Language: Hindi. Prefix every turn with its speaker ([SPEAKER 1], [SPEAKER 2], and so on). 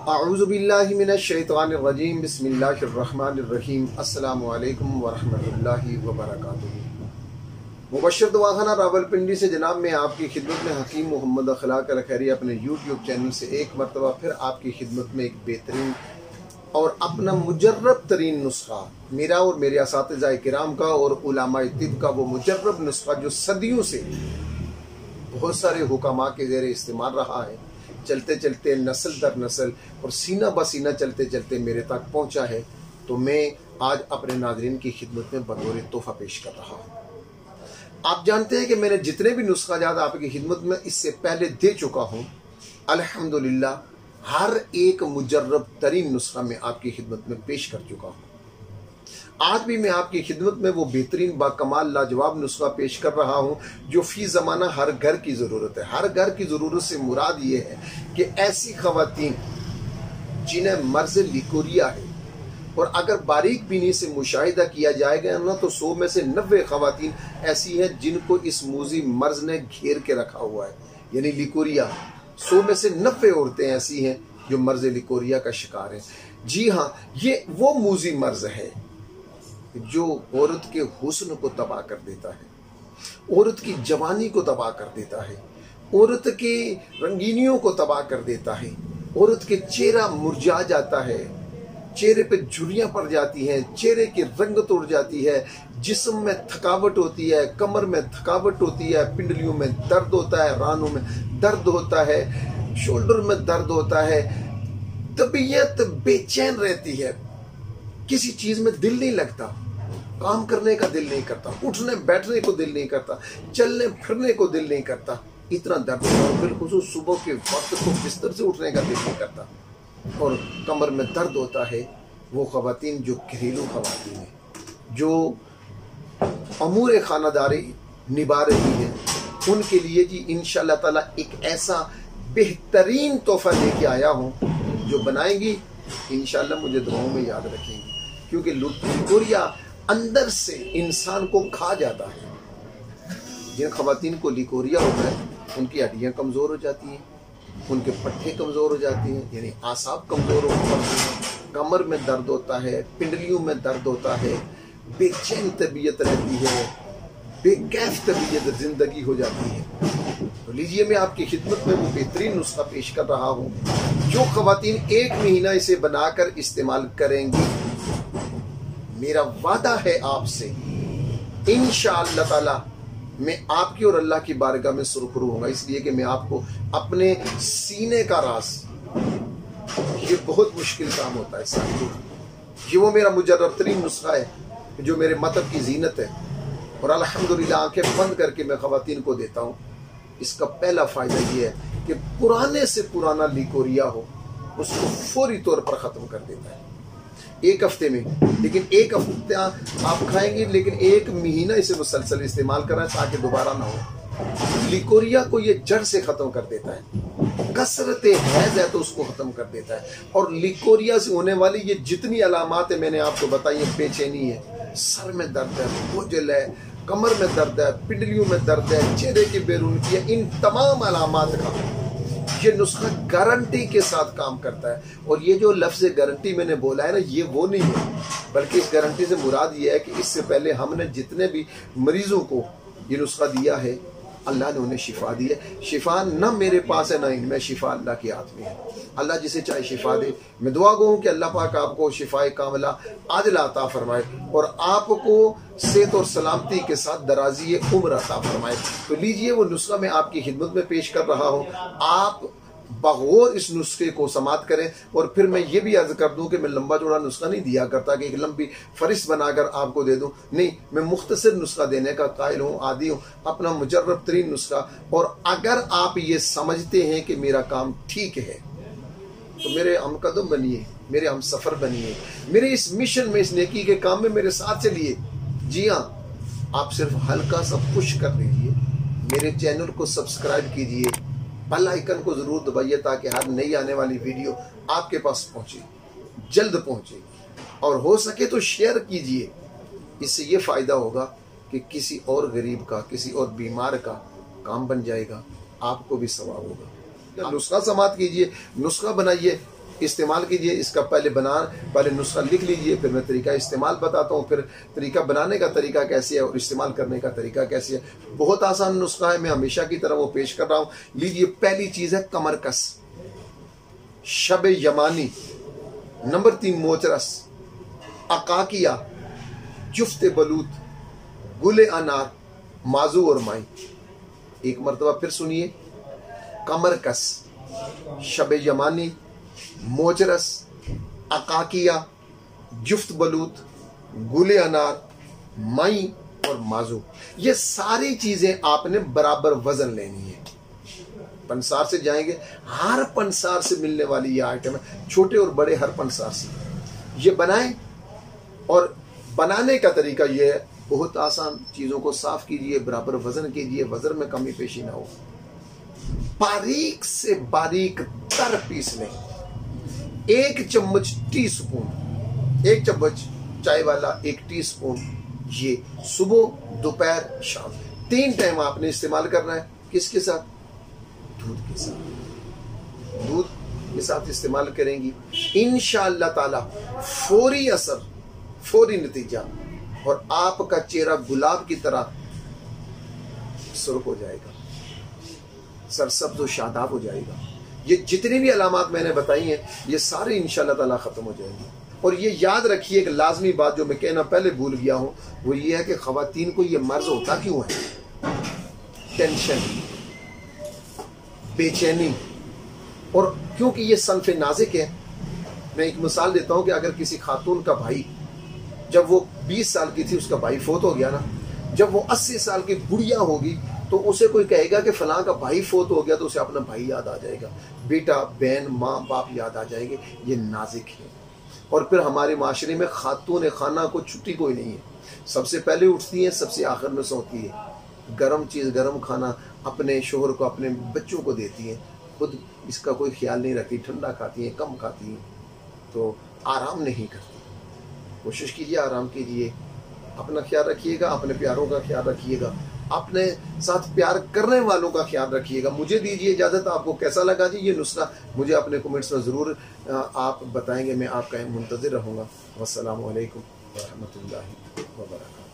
[SPEAKER 1] अऊज़ुबिल्लाहि मिनश्शैतानिर्रजीम बिस्मिल्लाहिर्रहमानिर्रहीम अस्सलामु अलैकुम वरहमतुल्लाहि वबरकातुहू। मुबश्शिर दवाखाना रावलपिंडी से जनाब मैं आपकी खिदमत में हकीम मोहम्मद अखलाक अल खैरी अपने यूट्यूब चैनल से एक मरतबा फिर आपकी खिदमत में एक बेहतरीन और अपना मुजर्रब तरीन नुस्खा मेरा और मेरे असातिज़ा किराम का और उलमाए तिब का वो मुजर्रब नुस्खा जो सदियों से बहुत सारे हुकामा के ज़ेरे इस्तेमाल रहा है, चलते चलते नस्ल दर नस्ल और सीना ब सीना चलते चलते मेरे तक पहुंचा है, तो मैं आज अपने नाज़रीन की खिदमत में बतौर तोहफ़ा पेश कर रहा हूँ। आप जानते हैं कि मैंने जितने भी नुस्खा जात आपकी खिदमत में इससे पहले दे चुका हूँ, अल्हम्दुलिल्लाह हर एक मुजर्रब तरीन नुस्खा मैं आपकी खिदमत में पेश कर चुका हूँ। आज भी मैं आपकी खिदमत में वो बेहतरीन बाकमाल लाजवाब नुस्खा पेश कर रहा हूँ जो फी ज़माना हर घर की ज़रूरत है। हर घर की ज़रूरत से मुराद ये है कि ऐसी ख़वातीन जिन्हें मर्ज़ लिकोरिया है, और अगर बारीक बीनी से मुशाहिदा किया जाएगा ना तो 100 में से 90 ख़वातीन ऐसी हैं जिनको इस मूजी मर्ज़ ने घेर के रखा हुआ है, यानी लिकोरिया। 100 में से 90 औरतें ऐसी हैं जो मर्ज़ लिकोरिया का शिकार है। जी हाँ, ये वो मूजी मर्ज़ है जो औरत के हुस्न को तबाह कर देता है, औरत की जवानी को तबाह कर देता है, औरत के रंगीनियों को तबाह कर देता है, औरत के चेहरा मुरझा जाता है, चेहरे पे झुर्रियां पड़ जाती हैं, चेहरे की रंगत उड़ जाती है, जिस्म में थकावट होती है, कमर में थकावट होती है, पिंडलियों में दर्द होता है, रानों में दर्द होता है, शोल्डर में दर्द होता है, तबीयत बेचैन रहती है, किसी चीज में दिल नहीं लगता, काम करने का दिल नहीं करता, उठने बैठने को दिल नहीं करता, चलने फिरने को दिल नहीं करता, इतना दर्द होता है। बिलखुसूस सुबह के वक्त को बिस्तर से उठने का दिल नहीं करता, और कमर में दर्द होता है। वो ख़वातीन जो घरेलू ख़वातीन हैं, जो अमूर खानादारी निभा रही हैं, उनके लिए जी इंशाअल्लाह ताला एक ऐसा बेहतरीन तोहफा लेके आया हूँ जो बनाएंगी इंशाअल्लाह मुझे दुआओं में याद रखेंगी, क्योंकि लिकोरिया अंदर से इंसान को खा जाता है। जिन ख़वातीन को लिकोरिया होता है उनकी हड्डियाँ कमज़ोर हो जाती हैं, उनके पट्टे कमज़ोर हो जाती हैं, यानी आसाब कमज़ोर हो जाते हैं, कमर में दर्द होता है, पिंडलियों में दर्द होता है, बेचैन तबीयत रहती है, बेकैफ तबीयत ज़िंदगी हो जाती है। तो लीजिए मैं आपकी खिदमत में वो बेहतरीन नुस्खा पेश कर रहा हूँ जो ख़वातीन 1 महीना इसे बनाकर इस्तेमाल करेंगी, मेरा वादा है आपसे इंशाअल्लाह ताला मैं आपकी और अल्लाह की बारगाह में सुरखरू होगा, इसलिए कि मैं आपको अपने सीने का राज, ये बहुत मुश्किल काम होता है साथियों, ये वो मेरा मुजर्रब तरीन नुस्खा है जो मेरे मतब की जीनत है, और अल्हम्दुलिल्लाह आंखें बंद करके मैं ख़वातीन को देता हूँ। इसका पहला फ़ायदा ये है कि पुराने से पुराना लिकोरिया हो उसको फौरी तौर पर ख़त्म कर देता है 1 हफ्ते में। लेकिन 1 हफ्ता आप खाएंगे, लेकिन 1 महीना इसे मुसलसल इस्तेमाल करना ताकि दोबारा ना हो। लिकोरिया को ये जड़ से ख़त्म कर देता है, कसरत हैज़ है तो उसको ख़त्म कर देता है, और लिकोरिया से होने वाली ये जितनी अलामात है मैंने आपको बताई है, बेचैनी है, सर में दर्द है, बोझल है, कमर में दर्द है, पिंडलियों में दर्द है, चेहरे की बेरुनकी है, इन तमाम अलामात का ये नुस्खा गारंटी के साथ काम करता है। और ये जो लफ्ज़ गारंटी मैंने बोला है ना, ये वो नहीं है, बल्कि इस गारंटी से मुराद ये है कि इससे पहले हमने जितने भी मरीजों को ये नुस्खा दिया है अल्लाह ने उन्हें शिफा दी है। शिफा न मेरे पास है ना इनमें, शिफा अल्लाह के हाथ में है। अल्लाह जिसे चाहे शिफा दे। मैं दुआ गो हूँ कि अल्लाह पाक आपको शिफाए कामिला आजिला अता फरमाए और आपको सेहत और सलामती के साथ दराजी उम्र अता फरमाए। तो लीजिए वो नुस्खा मैं आपकी खिदमत में पेश कर रहा हूँ, आप बगौर इस नुस्खे को समात करें। और फिर मैं ये भी अर्ज कर दूं कि मैं लंबा चौड़ा नुस्खा नहीं दिया करता कि एक लंबी फरिस्त बनाकर आपको दे दूं, नहीं, मैं मुख्तसर नुस्खा देने का कायल हूँ, आदी हूँ, अपना मुजर्रब तरीन नुस्खा। और अगर आप ये समझते हैं कि मेरा काम ठीक है तो मेरे हम कदम बनिए, मेरे हम सफ़र बनिए, मेरे इस मिशन में, इस नेकी के काम में मेरे साथ चलिए। जी हाँ, आप सिर्फ हल्का सा पुश कर दीजिए, मेरे चैनल को सब्सक्राइब कीजिए, बेल आइकन को जरूर दबाइए ताकि हर नई आने वाली वीडियो आपके पास पहुंचे, जल्द पहुंचे, और हो सके तो शेयर कीजिए। इससे ये फ़ायदा होगा कि किसी और गरीब का, किसी और बीमार का काम बन जाएगा, आपको भी सवाब होगा। नुस्खा समात कीजिए, नुस्खा बनाइए, इस्तेमाल कीजिए। इसका पहले नुस्खा लिख लीजिए, फिर मैं तरीका इस्तेमाल बताता हूँ, फिर तरीका बनाने का तरीका कैसे है और इस्तेमाल करने का तरीका कैसे है। बहुत आसान नुस्खा है, मैं हमेशा की तरह वो पेश कर रहा हूँ। लीजिए, पहली चीज़ है कमरकस, शब यमानी, नंबर 3 मोचरस, अकाकिया, जुफ्त बलूत, गुले अनार, माजू और माई। एक मरतबा फिर सुनिए, कमरकस, शब यमानी, मोचरस, अकाकिया, जुफ्त बलूत, गुले अनार, माई और माजू। ये सारी चीजें आपने बराबर वजन लेनी है। पंसार से जाएंगे, हर पंसार से मिलने वाली ये आइटम है, छोटे और बड़े हर पंसार से ये बनाएं। और बनाने का तरीका ये है, बहुत आसान। चीजों को साफ कीजिए, बराबर वजन कीजिए, वजन में कमी पेशी ना हो। बारीक से बारीक तर पीस लें। 1 चम्मच टी स्पून, 1 चम्मच चाय वाला 1 टीस्पून, ये सुबह दोपहर शाम 3 टाइम आपने इस्तेमाल करना है। किसके साथ? दूध के साथ। दूध के साथ इस्तेमाल करेंगी, इंशाअल्लाह ताला फौरी असर, फौरी नतीजा, और आपका चेहरा गुलाब की तरह सुर्ख हो जाएगा, सरसब्ज और शादाब हो जाएगा। ये जितनी भी अलामात मैंने बताई हैं, ये सारे इंशाअल्लाह ताला खत्म हो जाएंगी। और ये याद रखिए, एक लाजमी बात जो मैं कहना पहले भूल गया हूं, वो ये है कि खवातीन को ये मर्ज होता क्यों है? टेंशन, बेचैनी, और क्योंकि ये सनफ़े नाज़िक है। मैं एक मिसाल देता हूं कि अगर किसी खातून का भाई, जब वो 20 साल की थी, उसका भाई फोत हो गया ना, जब वो 80 साल की बुढ़िया होगी तो उसे कोई कहेगा कि फलां का भाई फोत हो गया, तो उसे अपना भाई याद आ जाएगा, बेटा, बहन, माँ बाप याद आ जाएंगे। ये नाजिक है। और फिर हमारे माशरे में खातून खाना को छुट्टी कोई नहीं है, सबसे पहले उठती है, सबसे आखिर में सोती है। गर्म चीज़, गर्म खाना अपने शोहर को, अपने बच्चों को देती है, खुद इसका कोई ख्याल नहीं रखती, ठंडा खाती है, कम खाती है, तो आराम नहीं करती। कोशिश कीजिए, आराम कीजिए, अपना ख्याल रखिएगा, अपने प्यारों का ख्याल रखिएगा, अपने साथ प्यार करने वालों का ख्याल रखिएगा। मुझे दीजिए इजाज़त। आपको कैसा लगा जी ये नुस्खा, मुझे अपने कमेंट्स में ज़रूर आप बताएंगे, मैं आपका मुंतज़िर रहूँगा। वस्सलामु अलैकुम व रहमतुल्लाहि व बरकातहू।